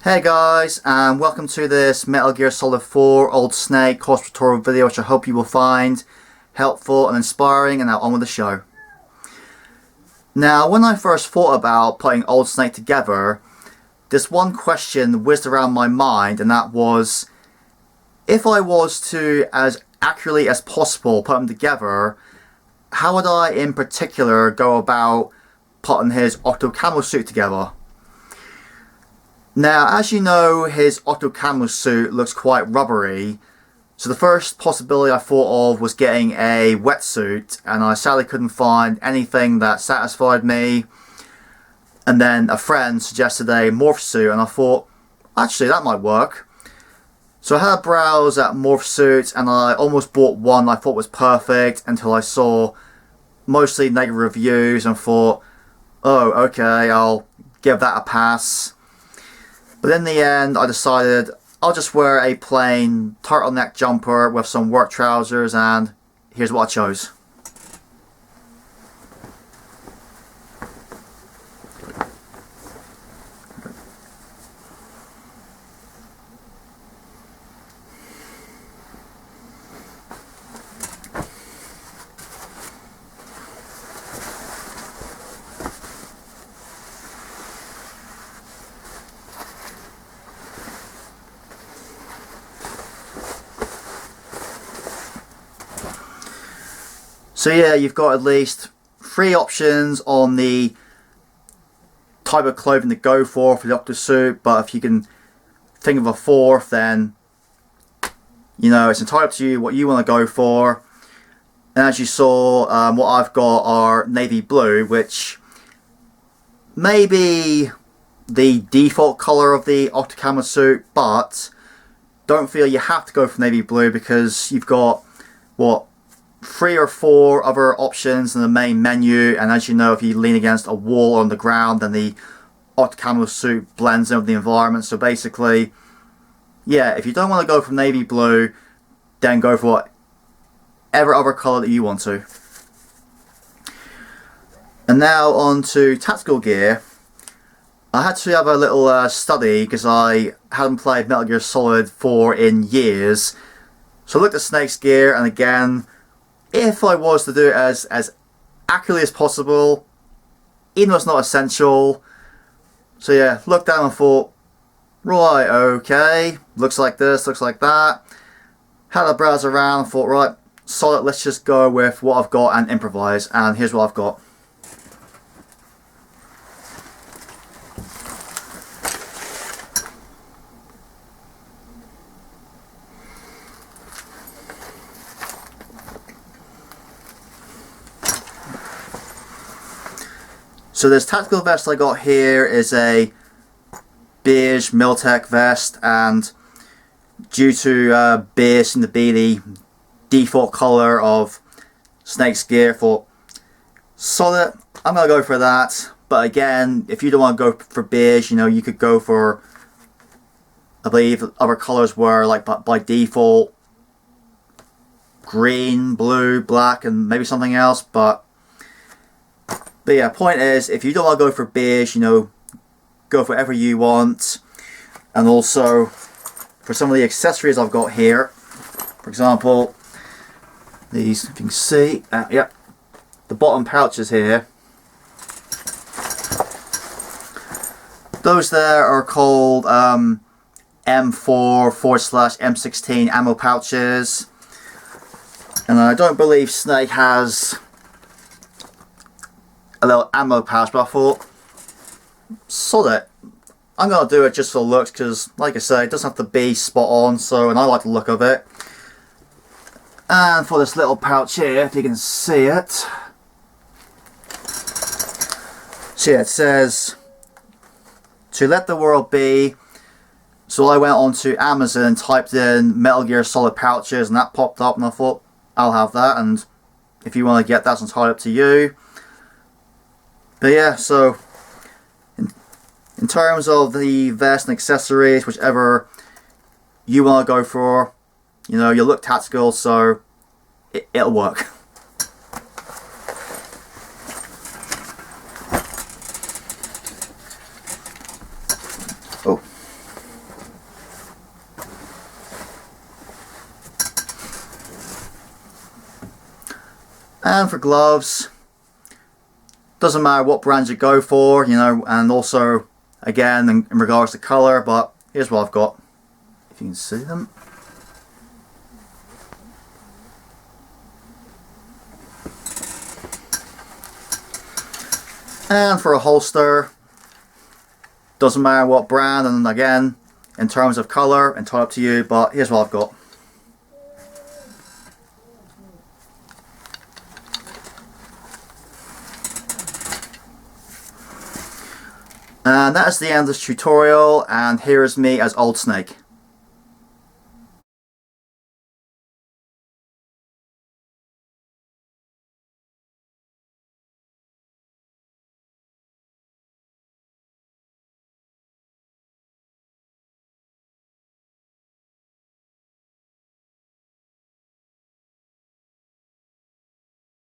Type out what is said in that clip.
Hey guys, and welcome to this Metal Gear Solid 4 Old Snake course tutorial video, which I hope you will find helpful and inspiring. And now on with the show. Now, when I first thought about putting Old Snake together, this one question whizzed around my mind, and that was, if I was to, as accurately as possible, put them together, how would I in particular go about putting his Octo Camo suit together? Now, as you know, his Octo Camo suit looks quite rubbery, so the first possibility I thought of was getting a wetsuit, and I sadly couldn't find anything that satisfied me. And then a friend suggested a morph suit, and I thought, actually that might work. So I had a browse at morph suits, and I almost bought one I thought was perfect until I saw mostly negative reviews and thought, oh, okay, I'll give that a pass. But in the end, I decided I'll just wear a plain turtleneck jumper with some work trousers, and here's what I chose. So yeah, you've got at least 3 options on the type of clothing to go for the Octo suit, but if you can think of a 4th, then you know, it's entirely up to you what you want to go for. And as you saw, what I've got are navy blue, which may be the default color of the Octo Camo suit, but don't feel you have to go for navy blue, because you've got, what, 3 or 4 other options in the main menu, and as you know, if you lean against a wall or on the ground, then the Octo Camo suit blends in with the environment. So basically, yeah, if you don't want to go for navy blue, then go for whatever other colour that you want to. And now on to tactical gear. I had to have a little study, because I hadn't played Metal Gear Solid 4 in years. So I looked at Snake's gear, and again, if I was to do it as accurately as possible, even though it's not essential. So yeah, looked down and thought, right, okay, looks like this, looks like that. Had a browse around and thought, right, solid, let's just go with what I've got and improvise. And here's what I've got. So this tactical vest I got here is a beige Miltech vest, and due to beige seem to be the default colour of Snake's gear, for solid, I'm going to go for that. But again, if you don't want to go for beige, you know, you could go for, I believe other colours were like by default green, blue, black, and maybe something else. But yeah, point is, if you don't want to go for beige, you know, go for whatever you want. And also, for some of the accessories I've got here, for example, these, if you can see, yep, the bottom pouches here. Those there are called M4/M16 ammo pouches. And I don't believe Snake has a little ammo pouch, but I thought, sod it, I'm going to do it just for looks, because like I say, it doesn't have to be spot on, so, and I like the look of it. And for this little pouch here, if you can see it, so yeah, it says, to let the world be. So I went on to Amazon and typed in Metal Gear Solid pouches, and that popped up, and I thought, I'll have that. And if you want to get that, it's entirely up to you. But yeah, so in terms of the vest and accessories, whichever you want to go for, you know, you look tactical, so it'll work. Oh, And for gloves, doesn't matter what brand you go for, you know, and also again in regards to colour, but here's what I've got, if you can see them. And for a holster, doesn't matter what brand, and again in terms of colour, entirely up to you, but here's what I've got. And that is the end of this tutorial, and here is me as Old Snake.